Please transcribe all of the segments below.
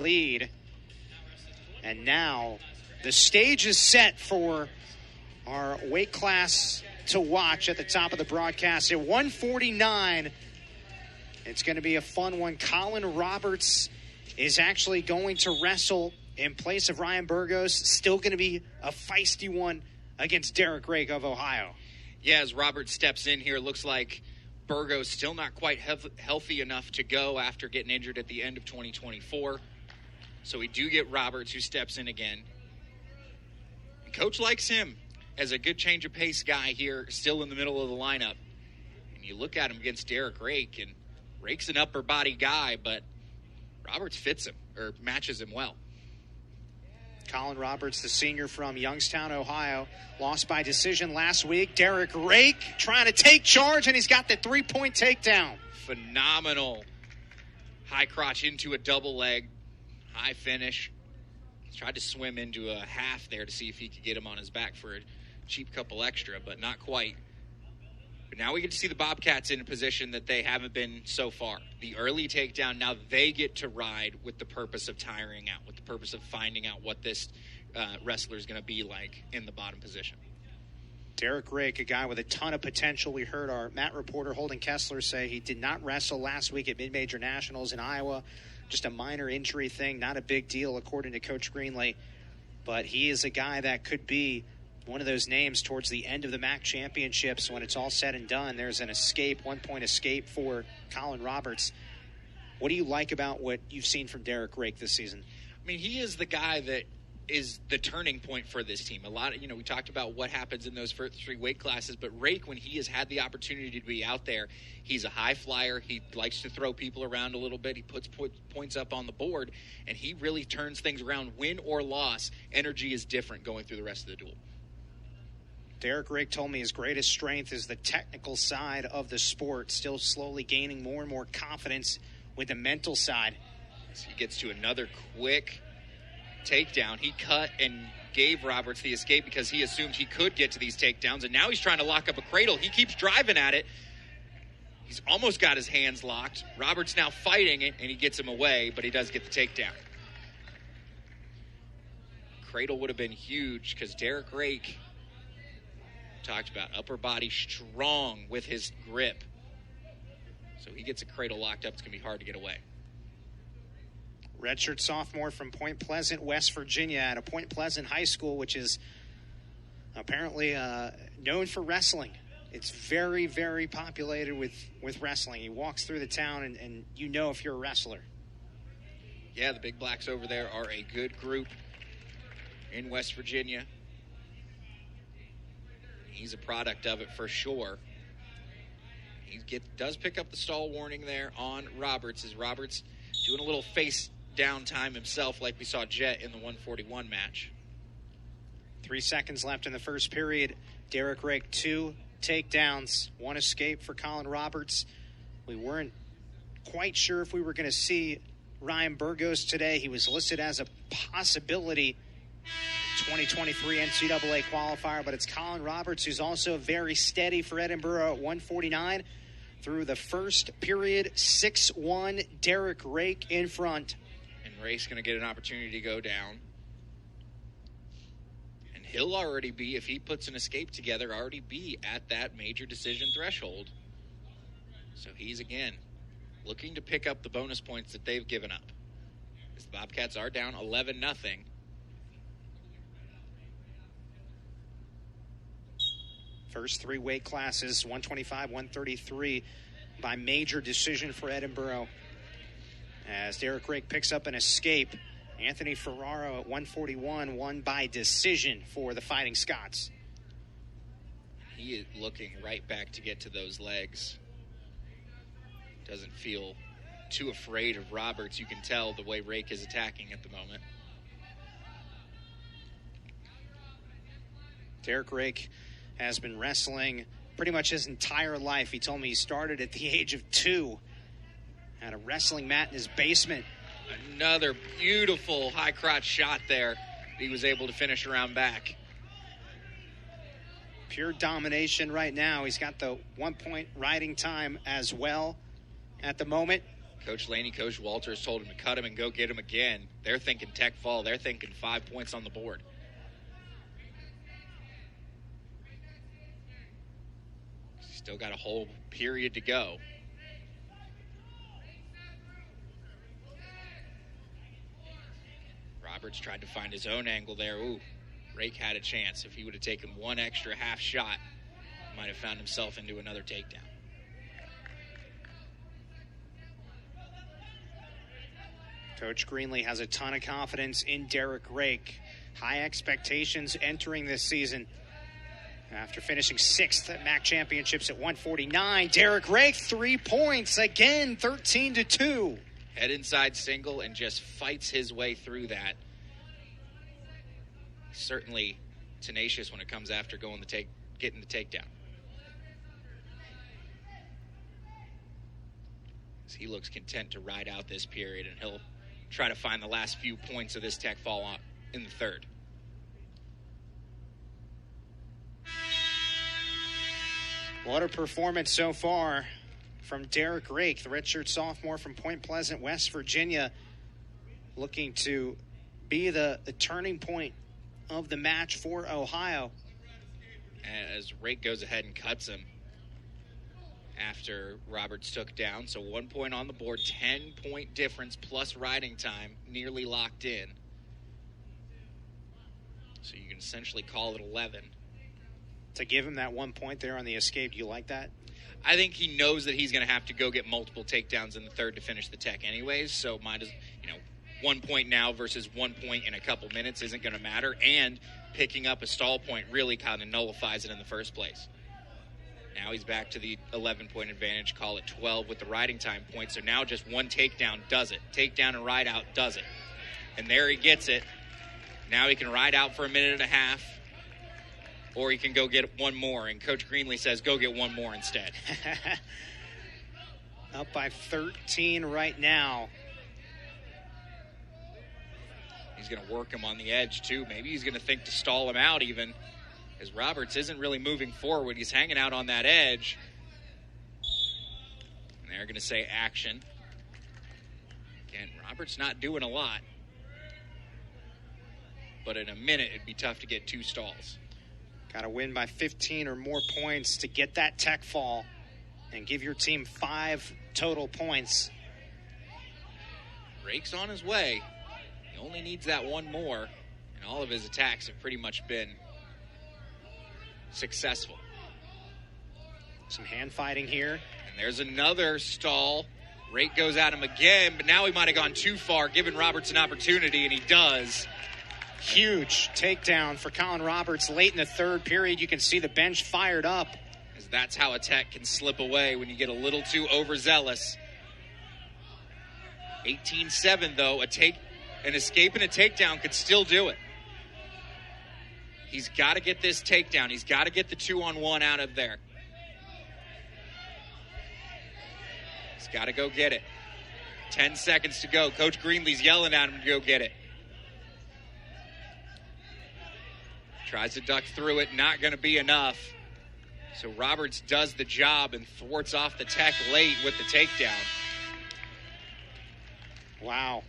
lead. And now the stage is set for our weight class to watch at the top of the broadcast. At 149, it's going to be a fun one. Colin Roberts is actually going to wrestle in place of Ryan Burgos. Still going to be a feisty one against Derek Raike of Ohio. Yeah, as Roberts steps in here, looks like Burgos still not quite healthy enough to go after getting injured at the end of 2024. So we do get Roberts, who steps in again. And Coach likes him as a good change of pace guy here, still in the middle of the lineup. And you look at him against Derek Raike, and Raike's an upper body guy, but Roberts fits him, or matches him well. Colin Roberts, the senior from Youngstown, Ohio, lost by decision last week. Derek Raike trying to take charge, and he's got the three-point takedown. Phenomenal high crotch into a double leg, high finish. He tried to swim into a half there to see if he could get him on his back for a cheap couple extra, but not quite. But now we get to see the Bobcats in a position that they haven't been so far. The early takedown, now they get to ride with the purpose of tiring out, with the purpose of finding out what this wrestler is going to be like in the bottom position. Derek Raike, a guy with a ton of potential. We heard our Matt reporter Holden Kessler say he did not wrestle last week at Mid-Major Nationals in Iowa. Just a minor injury thing, not a big deal according to Coach Greenley. But he is a guy that could be one of those names towards the end of the MAC championships when it's all said and done. There's an escape, 1 point escape for Colin Roberts. What do you like about what you've seen from Derek Raike this season? I mean, he is the guy that is the turning point for this team. A lot of, we talked about what happens in those first three weight classes, but Raike, when he has had the opportunity to be out there, he's a high flyer. He likes to throw people around a little bit. He puts points up on the board, and he really turns things around. Win or loss, energy is different going through the rest of the duel. Derek Raike told me his greatest strength is the technical side of the sport, still slowly gaining more and more confidence with the mental side. So he gets to another quick takedown. He cut and gave Roberts the escape because he assumed he could get to these takedowns, and now he's trying to lock up a cradle. He keeps driving at it. He's almost got his hands locked. Roberts now fighting it, and he gets him away, but he does get the takedown. Cradle would have been huge because Derek Raike talked about upper body strong with his grip. So he gets a cradle locked up. It's going to be hard to get away. Redshirt sophomore from Point Pleasant, West Virginia, at a Point Pleasant high school, which is apparently known for wrestling. It's very, very populated with wrestling. He walks through the town, and you know if you're a wrestler. Yeah, the Big Blacks over there are a good group in West Virginia. He's a product of it for sure. He does pick up the stall warning there on Roberts, as Roberts doing a little face down time himself like we saw Jet in the 141 match. 3 seconds left in the first period. Derek Raike, 2 takedowns, 1 escape for Colin Roberts. We weren't quite sure if we were going to see Ryan Burgos today. He was listed as a possibility 2023 NCAA qualifier, but it's Colin Roberts, who's also very steady for Edinboro at 149 through the first period. 6-1, Derek Raike in front. And Raike's going to get an opportunity to go down. And he'll already be, if he puts an escape together, already be at that major decision threshold. So he's, again, looking to pick up the bonus points that they've given up. As the Bobcats are down 11-0. First 3 weight classes, 125, 133, by major decision for Edinboro. As Derek Raike picks up an escape, Anthony Ferraro at 141 won by decision for the Fighting Scots. He is looking right back to get to those legs. Doesn't feel too afraid of Roberts. You can tell the way Raike is attacking at the moment. Derek Raike has been wrestling pretty much his entire life. He told me he started at the age of 2. Had a wrestling mat in his basement. Another beautiful high crotch shot there. He was able to finish around back. Pure domination right now. He's got the 1 point riding time as well at the moment. Coach Laney, Coach Walters told him to cut him and go get him again. They're thinking tech fall. They're thinking 5 points on the board. Still got a whole period to go. Roberts tried to find his own angle there. Ooh, Raike had a chance. If he would have taken one extra half shot, he might have found himself into another takedown. Coach Greenlee has a ton of confidence in Derek Raike. High expectations entering this season. After finishing 6th at MAC Championships at 149, Derek Raike, 3 points again, 13-2. Head inside single and just fights his way through that. Certainly tenacious when it comes after getting the takedown. He looks content to ride out this period, and he'll try to find the last few points of this tech fall in the third. What a performance so far from Derek Raike, the redshirt sophomore from Point Pleasant, West Virginia, looking to be the turning point of the match for Ohio. As Raike goes ahead and cuts him after Roberts took down. So 1 point on the board, 10-point difference plus riding time, nearly locked in. So you can essentially call it 11. To give him that 1 point there on the escape, do you like that? I think he knows that he's going to have to go get multiple takedowns in the third to finish the tech anyways. So 1 point now versus 1 point in a couple minutes isn't going to matter. And picking up a stall point really kind of nullifies it in the first place. Now he's back to the 11-point advantage, call it 12 with the riding time point. So now just one takedown does it. Takedown and ride out does it. And there he gets it. Now he can ride out for a minute and a half, or he can go get one more. And Coach Greenlee says, go get one more instead. Up by 13 right now. He's going to work him on the edge, too. Maybe he's going to think to stall him out even, as Roberts isn't really moving forward. He's hanging out on that edge. And they're going to say action. Again, Roberts not doing a lot. But in a minute, it'd be tough to get 2 stalls. Got to win by 15 or more points to get that tech fall and give your team 5 total points. Raike's on his way. He only needs that one more, and all of his attacks have pretty much been successful. Some hand fighting here. And there's another stall. Raike goes at him again, but now he might have gone too far, giving Roberts an opportunity, and he does. Huge takedown for Colin Roberts late in the third period. You can see the bench fired up. As that's how a tech can slip away when you get a little too overzealous. 18-7, though. An escape and a takedown could still do it. He's got to get this takedown. He's got to get the 2-on-1 out of there. He's got to go get it. 10 seconds to go. Coach Greenlee's yelling at him to go get it. Tries to duck through it. Not going to be enough. So Roberts does the job and thwarts off the tech late with the takedown. Wow.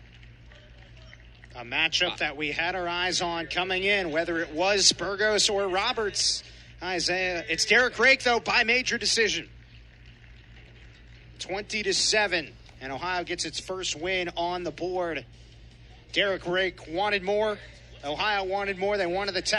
A matchup that we had our eyes on coming in, whether it was Burgos or Roberts. Isaiah, it's Derek Raike, though, by major decision. 20-7, and Ohio gets its first win on the board. Derek Raike wanted more. Ohio wanted more. They wanted the